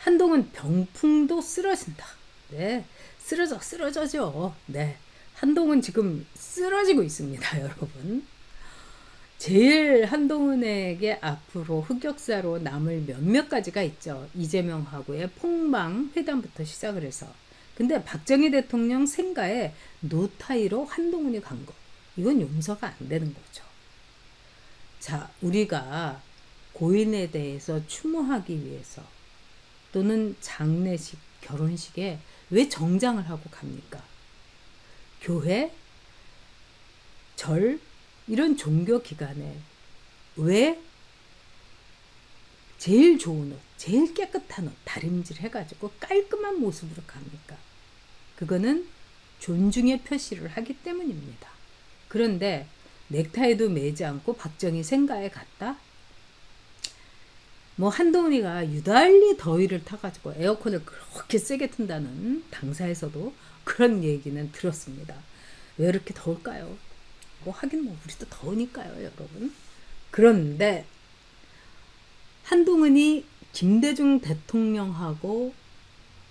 한동훈 병풍도 쓰러진다. 네, 쓰러져죠. 네, 한동훈 지금 쓰러지고 있습니다, 여러분. 제일 한동훈에게 앞으로 흑역사로 남을 몇몇 가지가 있죠. 이재명하고의 폭망 회담부터 시작을 해서. 근데 박정희 대통령 생가에 노타이로 한동훈이 간 거. 이건 용서가 안 되는 거죠. 자, 우리가 고인에 대해서 추모하기 위해서 또는 장례식, 결혼식에 왜 정장을 하고 갑니까? 교회, 절, 이런 종교 기관에 왜 제일 좋은 옷, 제일 깨끗한 옷, 다림질 해가지고 깔끔한 모습으로 갑니까? 그거는 존중의 표시를 하기 때문입니다. 그런데 넥타이도 매지 않고 박정희 생가에 갔다? 뭐 한동훈이가 유달리 더위를 타가지고 에어컨을 그렇게 세게 튼다는 당사에서도 그런 얘기는 들었습니다. 왜 이렇게 더울까요? 뭐 하긴 뭐 우리도 더우니까요, 여러분. 그런데 한동훈이 김대중 대통령하고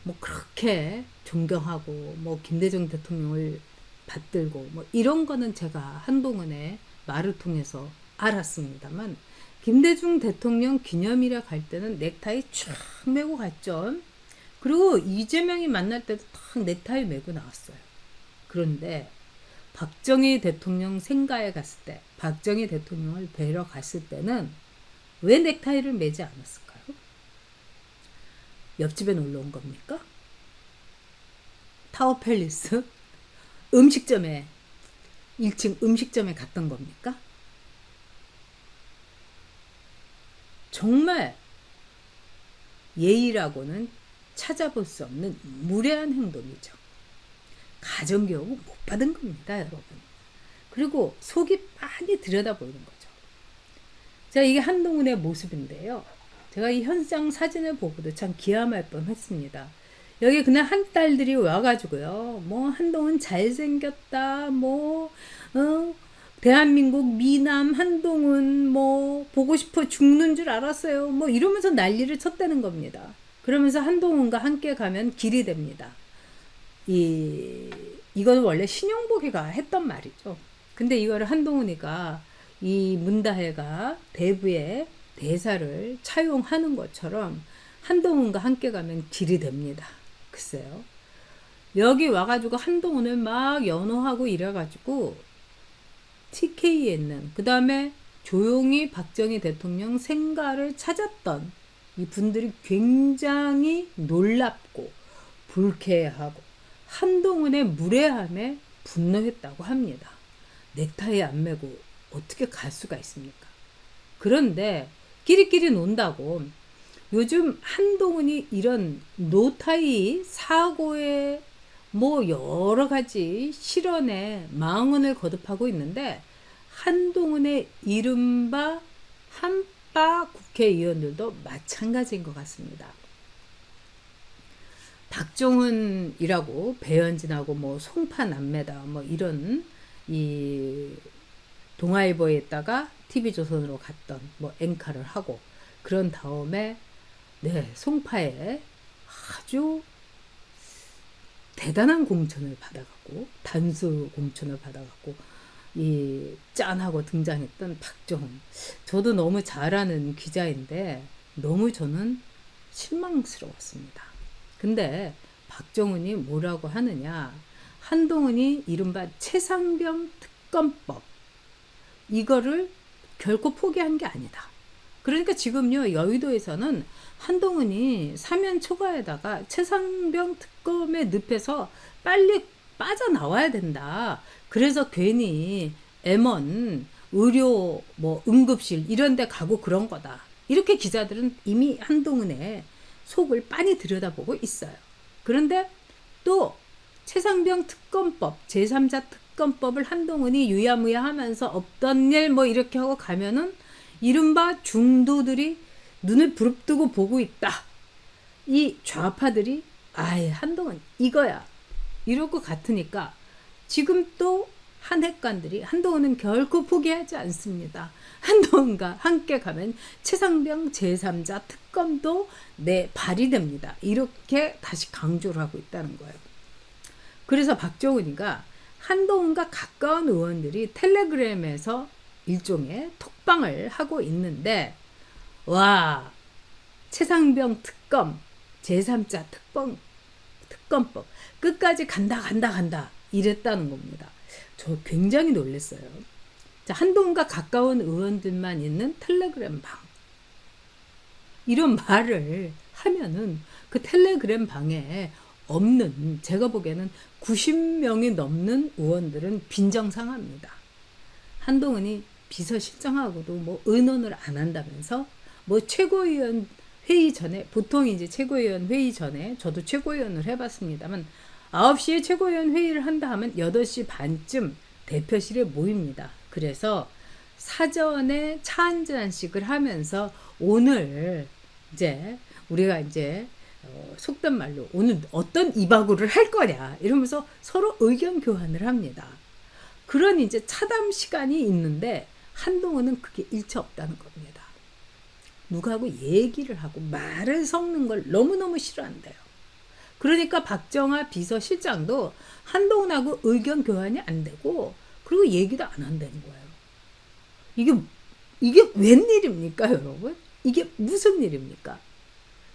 뭐 그렇게 존경하고 뭐 김대중 대통령을 받들고 뭐 이런 거는 제가 한동훈의 말을 통해서 알았습니다만, 김대중 대통령 기념일에 갈 때는 넥타이 쫙 메고 갔죠. 그리고 이재명이 만날 때도 딱 넥타이 메고 나왔어요. 그런데 박정희 대통령 생가에 갔을 때, 박정희 대통령을 뵈러 갔을 때는 왜 넥타이를 매지 않았을까요? 옆집에 놀러 온 겁니까? 타워팰리스? 음식점에, 1층 음식점에 갔던 겁니까? 정말 예의라고는 찾아볼 수 없는 무례한 행동이죠. 가정교육을 못 받은 겁니다, 여러분. 그리고 속이 많이 들여다보이는 거죠. 자, 이게 한동훈의 모습인데요. 제가 이 현장 사진을 보고도 참 기함할 뻔했습니다. 여기 그냥 한 딸들이 와가지고요, 뭐 한동훈 잘생겼다, 뭐 대한민국 미남 한동훈 뭐 보고 싶어 죽는 줄 알았어요, 뭐 이러면서 난리를 쳤다는 겁니다. 그러면서 한동훈과 함께 가면 길이 됩니다. 이건 원래 신용복이가 했던 말이죠. 근데 이거를 한동훈이가 이 문다혜가 대부의 대사를 차용하는 것처럼 한동훈과 함께 가면 길이 됩니다. 글쎄요. 여기 와가지고 한동훈을 막 연호하고 이래가지고 TK에 있는, 그 다음에 조용히 박정희 대통령 생가를 찾았던 이 분들이 굉장히 놀랍고 불쾌해하고 한동훈의 무례함에 분노했다고 합니다. 넥타이 안 매고 어떻게 갈 수가 있습니까? 그런데 끼리끼리 논다고 요즘 한동훈이 이런 노타이 사고에 뭐 여러 가지 실언에 망언을 거듭하고 있는데, 한동훈의 이른바 한빠 국회의원들도 마찬가지인 것 같습니다. 박종훈이라고 배현진하고 뭐 송파 남매다 뭐 이런 이 동아일보에 있다가 TV조선으로 갔던 뭐 앵커를 하고, 그런 다음에 네, 송파에 아주 대단한 공천을 받아갖고, 단수 공천을 받아갖고 이 짠하고 등장했던 박정훈. 저도 너무 잘하는 기자인데 너무 저는 실망스러웠습니다. 근데 박정훈이 뭐라고 하느냐, 한동훈이 이른바 최상병 특검법 이거를 결코 포기한 게 아니다. 그러니까 지금요, 여의도에서는 한동훈이 사면 초과에다가 최상병 특검에 늪에서 빨리 빠져나와야 된다. 그래서 괜히 M1 의료 뭐 응급실 이런 데 가고 그런 거다. 이렇게 기자들은 이미 한동훈의 속을 빤히 들여다보고 있어요. 그런데 또 최상병 특검법, 제3자 특검법을 한동훈이 유야무야 하면서 없던 일 뭐 이렇게 하고 가면은 이른바 중도들이 눈을 부릅뜨고 보고 있다. 이 좌파들이 아예 한동훈 이거야 이럴 것 같으니까 지금 또 한핵관들이 한동훈은 결코 포기하지 않습니다. 한동훈과 함께 가면 최상병 제3자 특검도 발의됩니다. 이렇게 다시 강조를 하고 있다는 거예요. 그래서 박정훈이가 한동훈과 가까운 의원들이 텔레그램에서 일종의 톡방을 하고 있는데, 와, 최상병 특검, 제3자 특검법 끝까지 간다 이랬다는 겁니다. 저 굉장히 놀랐어요. 자, 한동훈과 가까운 의원들만 있는 텔레그램 방, 이런 말을 하면은 그 텔레그램 방에 없는, 제가 보기에는 90명이 넘는 의원들은 빈정상합니다. 한동훈이 비서실장하고도 뭐 의논을 안 한다면서, 뭐 최고위원 회의 전에, 보통 이제 최고위원 회의 전에, 저도 최고위원을 해봤습니다만 9시에 최고위원 회의를 한다 하면 8시 반쯤 대표실에 모입니다. 그래서 사전에 차 한 잔씩을 하면서 오늘 이제 우리가 이제 속된 말로 오늘 어떤 이바구를 할 거냐 이러면서 서로 의견 교환을 합니다. 그런 이제 차담 시간이 있는데 한동훈은 그게 일체 없다는 겁니다. 누구하고 얘기를 하고 말을 섞는 걸 너무너무 싫어한대요. 그러니까 박정아 비서실장도 한동훈하고 의견 교환이 안 되고, 그리고 얘기도 안 한다는 거예요. 이게 웬일입니까, 여러분? 이게 무슨 일입니까?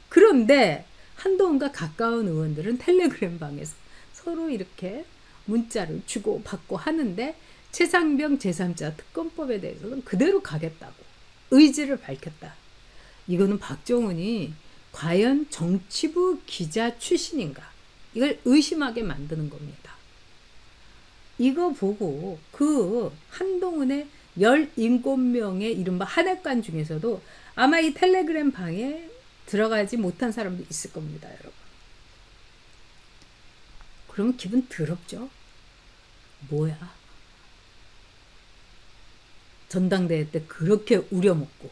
그런데 한동훈과 가까운 의원들은 텔레그램 방에서 서로 이렇게 문자를 주고 받고 하는데, 최상병 제3자 특검법에 대해서는 그대로 가겠다고 의지를 밝혔다. 이거는 박정훈이 과연 정치부 기자 출신인가, 이걸 의심하게 만드는 겁니다. 이거 보고 그 한동훈의 17명의 이른바 한핵관 중에서도 아마 이 텔레그램 방에 들어가지 못한 사람도 있을 겁니다, 여러분. 그러면 기분 더럽죠? 뭐야? 전당대회 때 그렇게 우려먹고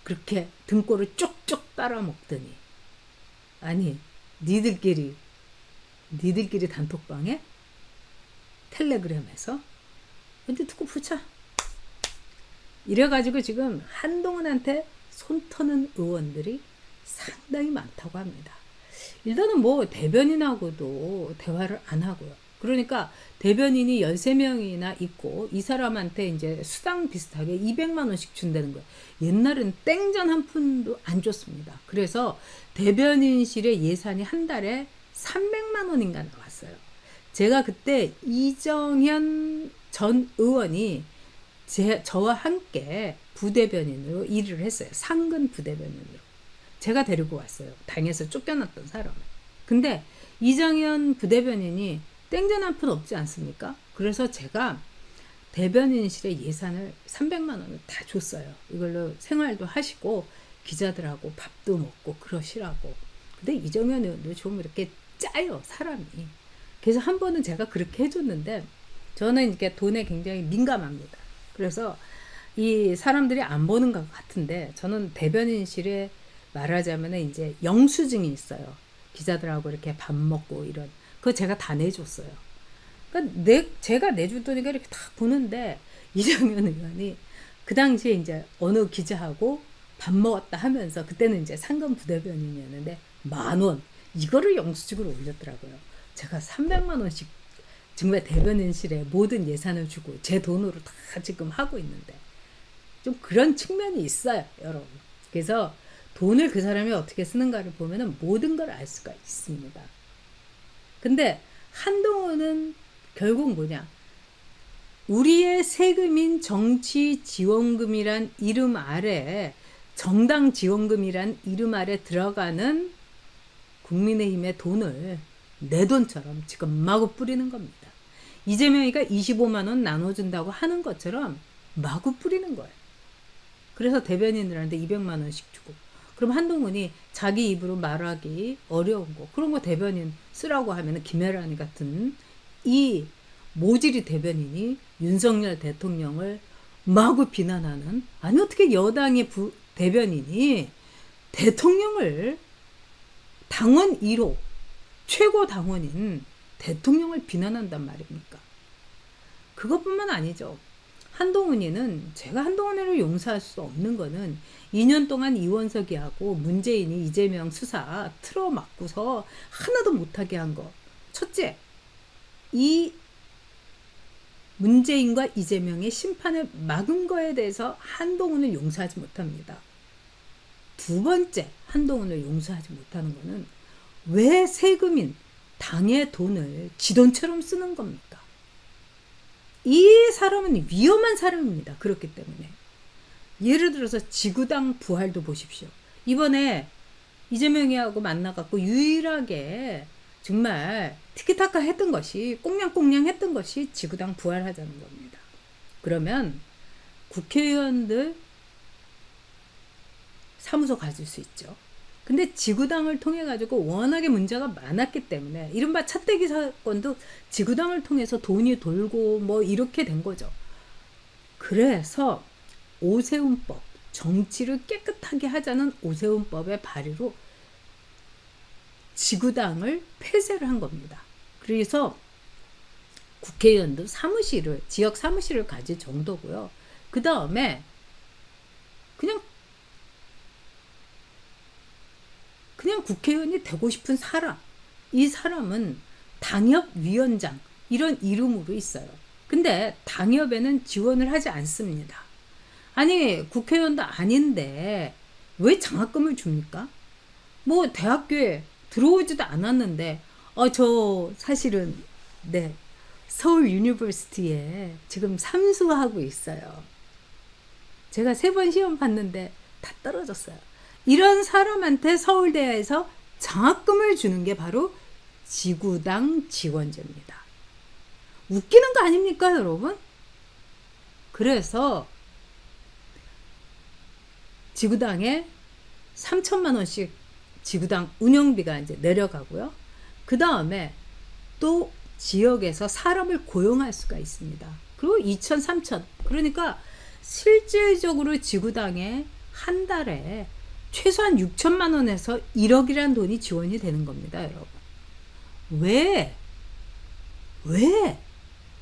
그렇게 등골을 쪽쪽 빨아먹더니, 아니 니들끼리 단톡방에 텔레그램에서 근데 듣고 붙여 이래가지고 지금 한동훈한테 손 터는 의원들이 상당히 많다고 합니다. 일단은 뭐 대변인하고도 대화를 안 하고요. 그러니까 대변인이 13명이나 있고 이 사람한테 이제 수당 비슷하게 200만 원씩 준다는 거예요. 옛날엔 땡전 한 푼도 안 줬습니다. 그래서 대변인실의 예산이 한 달에 300만 원인가 나왔어요. 제가 그때 이정현 전 의원이 저와 함께 부대변인으로 일을 했어요. 상근 부대변인으로. 제가 데리고 왔어요. 당에서 쫓겨났던 사람을. 근데 이정현 부대변인이 땡전 한 푼 없지 않습니까? 그래서 제가 대변인실의 예산을 300만 원을 다 줬어요. 이걸로 생활도 하시고 기자들하고 밥도 먹고 그러시라고. 근데 이정현 의원도 좀 이렇게 짜요, 사람이. 그래서 한 번은 제가 그렇게 해줬는데, 저는 이렇게 돈에 굉장히 민감합니다. 그래서 이 사람들이 안 보는 것 같은데, 저는 대변인실에 말하자면 이제 영수증이 있어요. 기자들하고 이렇게 밥 먹고 이런. 그거 제가 다 내줬어요. 그러니까 제가 내줬더니까 이렇게 다 보는데, 이정현 의원이 그 당시에 이제 어느 기자하고 밥 먹었다 하면서, 그때는 이제 상근 부대변인이었는데 10,000원 이거를 영수증으로 올렸더라고요. 제가 300만 원씩 정말 대변인실에 모든 예산을 주고 제 돈으로 다 지금 하고 있는데, 좀 그런 측면이 있어요, 여러분. 그래서 돈을 그 사람이 어떻게 쓰는가를 보면은 모든 걸 알 수가 있습니다. 근데 한동훈은 결국 뭐냐? 우리의 세금인 정치지원금이란 이름 아래, 정당 지원금이란 이름 아래 들어가는 국민의힘의 돈을 내 돈처럼 지금 마구 뿌리는 겁니다. 이재명이가 25만 원 나눠준다고 하는 것처럼 마구 뿌리는 거예요. 그래서 대변인들한테 200만 원씩 주고, 그럼 한동훈이 자기 입으로 말하기 어려운 거, 그런 거 대변인 쓰라고 하면 김혜란이 같은 이 모질이 대변인이 윤석열 대통령을 마구 비난하는, 아니 어떻게 여당의 대변인이 대통령을, 당원 1호 최고 당원인 대통령을 비난한단 말입니까? 그것뿐만 아니죠. 한동훈이는, 제가 한동훈이를 용서할 수 없는 거는 2년 동안 이원석이하고 문재인이 이재명 수사 틀어막고서 하나도 못하게 한 거. 첫째, 이 문재인과 이재명의 심판을 막은 거에 대해서 한동훈을 용서하지 못합니다. 두 번째, 한동훈을 용서하지 못하는 거는 왜 세금인 당의 돈을 지 돈처럼 쓰는 겁니까? 이 사람은 위험한 사람입니다. 그렇기 때문에. 예를 들어서 지구당 부활도 보십시오. 이번에 이재명이하고 만나갖고 유일하게 정말 티키타카 했던 것이, 꽁냥꽁냥 했던 것이 지구당 부활하자는 겁니다. 그러면 국회의원들 사무소 가질 수 있죠. 근데 지구당을 통해 가지고 워낙에 문제가 많았기 때문에, 이른바 차떼기 사건도 지구당을 통해서 돈이 돌고 뭐 이렇게 된 거죠. 그래서 오세훈법, 정치를 깨끗하게 하자는 오세훈법의 발의로 지구당을 폐쇄를 한 겁니다. 그래서 국회의원도 사무실을, 지역 사무실을 가질 정도고요. 그 다음에 그냥 국회의원이 되고 싶은 사람, 이 사람은 당협위원장 이런 이름으로 있어요. 근데 당협에는 지원을 하지 않습니다. 아니, 국회의원도 아닌데 왜 장학금을 줍니까? 뭐 대학교에 들어오지도 않았는데, 저 사실은 네, 서울 유니버시티에 지금 삼수하고 있어요. 제가 3번 시험 봤는데 다 떨어졌어요. 이런 사람한테 서울대에서 장학금을 주는 게 바로 지구당 지원제입니다. 웃기는 거 아닙니까, 여러분? 그래서 지구당에 3천만 원씩 지구당 운영비가 이제 내려가고요. 그 다음에 또 지역에서 사람을 고용할 수가 있습니다. 그리고 2천, 3천. 그러니까 실질적으로 지구당에 한 달에 최소한 6천만 원에서 1억이라는 돈이 지원이 되는 겁니다, 여러분. 왜?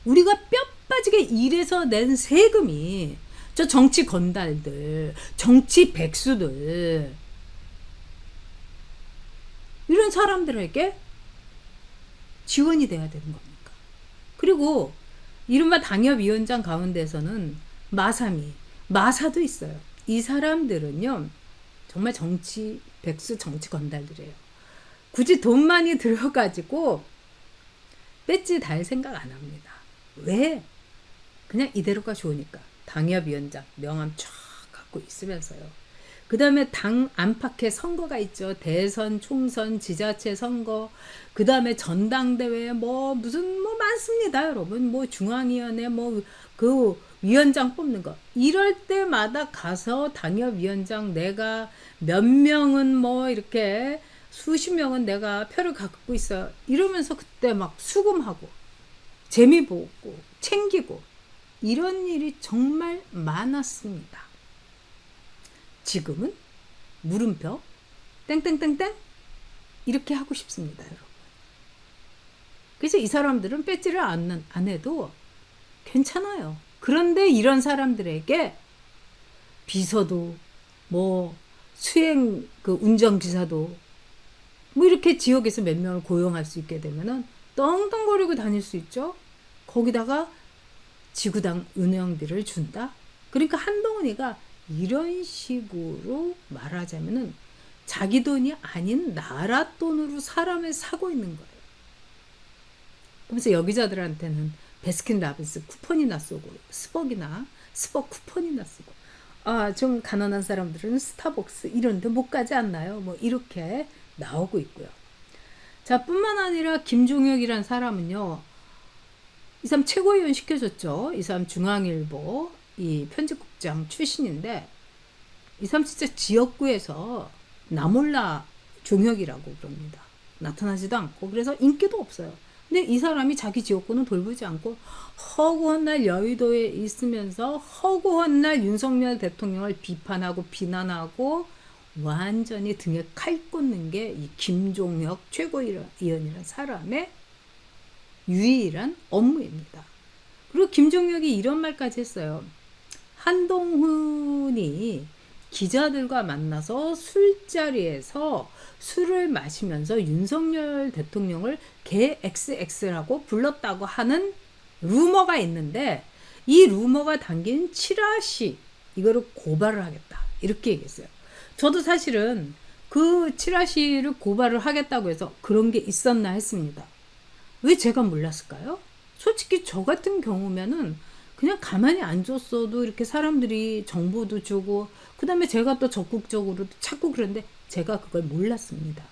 우리가 뼈 빠지게 일해서 낸 세금이 저 정치 건달들, 정치 백수들, 이런 사람들에게 지원이 돼야 되는 겁니까? 그리고 이른바 당협위원장 가운데서는 마사도 있어요. 이 사람들은요, 정말 정치 백수, 정치 건달들이에요. 굳이 돈 많이 들여가지고 배지 달 생각 안 합니다. 왜? 그냥 이대로가 좋으니까. 당협위원장 명함 쫙 갖고 있으면서요. 그 다음에 당 안팎의 선거가 있죠. 대선, 총선, 지자체 선거, 그 다음에 전당대회, 무슨 많습니다, 여러분. 중앙위원회, 그 위원장 뽑는 거. 이럴 때마다 가서 당협위원장 내가 몇 명은 이렇게 수십 명은 내가 표를 갖고 있어요. 이러면서 그때 막 수금하고, 재미 보고, 챙기고, 이런 일이 정말 많았습니다. 지금은 물음표 땡땡땡땡 이렇게 하고 싶습니다, 여러분. 그래서 이 사람들은 배지를 안 해도 괜찮아요. 그런데 이런 사람들에게 비서도 수행 운전기사도 이렇게 지역에서 몇 명을 고용할 수 있게 되면은 떵떵거리고 다닐 수 있죠. 거기다가 지구당 운영비를 준다. 그러니까 한동훈이가 이런 식으로 말하자면은 자기 돈이 아닌 나라 돈으로 사람을 사고 있는 거예요. 그래서 여기자들한테는 베스킨라빈스 쿠폰이나 쏘고, 스벅 쿠폰이나 쓰고, 좀 가난한 사람들은 스타벅스 이런 데 못 가지 않나요? 이렇게 나오고 있고요. 자, 뿐만 아니라 김종혁이란 사람은요, 이 사람 최고위원 시켜줬죠. 이 사람 중앙일보 이 편집국장 출신인데, 이 사람 진짜 지역구에서 나몰라 종혁이라고 그럽니다. 나타나지도 않고, 그래서 인기도 없어요. 근데 이 사람이 자기 지역구는 돌보지 않고 허구한 날 여의도에 있으면서 허구한 날 윤석열 대통령을 비판하고 비난하고 완전히 등에 칼 꽂는 게 이 김종혁 최고위원이라는 사람의 유일한 업무입니다. 그리고 김종혁이 이런 말까지 했어요. 한동훈이 기자들과 만나서 술자리에서 술을 마시면서 윤석열 대통령을 개 XX라고 불렀다고 하는 루머가 있는데, 이 루머가 담긴 칠화시 이거를 고발을 하겠다, 이렇게 얘기했어요. 저도 사실은 그 칠화시를 고발을 하겠다고 해서 그런 게 있었나 했습니다. 왜 제가 몰랐을까요? 솔직히 저 같은 경우면은 그냥 가만히 안 줬어도 이렇게 사람들이 정보도 주고, 그 다음에 제가 또 적극적으로 찾고 그런데 제가 그걸 몰랐습니다.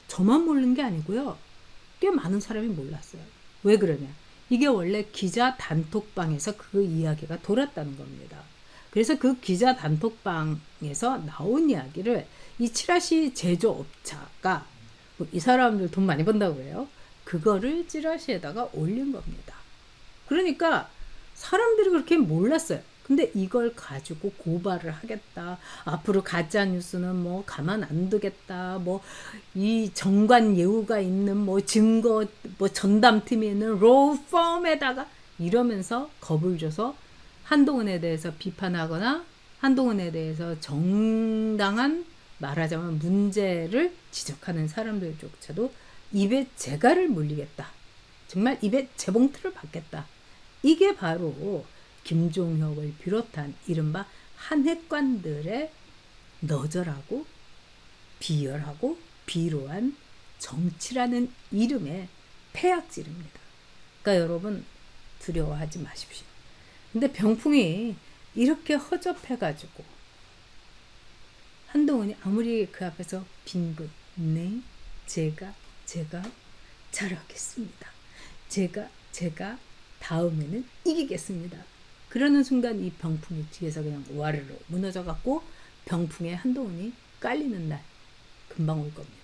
저만 모르는 게 아니고요. 꽤 많은 사람이 몰랐어요. 왜 그러냐? 이게 원래 기자 단톡방에서 그 이야기가 돌았다는 겁니다. 그래서 그 기자 단톡방에서 나온 이야기를 이 찌라시 제조업자가, 이 사람들 돈 많이 번다고 그래요. 그거를 찌라시에다가 올린 겁니다. 그러니까 사람들이 그렇게 몰랐어요. 근데 이걸 가지고 고발을 하겠다, 앞으로 가짜 뉴스는 뭐 가만 안 두겠다, 뭐 이 정관 예우가 있는 뭐 증거 뭐 전담팀이 있는 로우 펌에다가 이러면서 겁을 줘서 한동훈에 대해서 비판하거나 한동훈에 대해서 정당한, 말하자면 문제를 지적하는 사람들조차도 입에 재갈을 물리겠다, 정말 입에 재봉틀을 받겠다, 이게 바로 김종혁을 비롯한 이른바 한핵관들의 너절하고 비열하고 비로한 정치라는 이름의 폐악질입니다. 그러니까 여러분, 두려워하지 마십시오. 근데 병풍이 이렇게 허접해가지고 한동훈이 아무리 그 앞에서 빈분, 네, 제가 잘하겠습니다, 제가 다음에는 이기겠습니다, 그러는 순간 이 병풍이 뒤에서 그냥 와르르 무너져 갖고 병풍에 한동훈이 깔리는 날 금방 올 겁니다.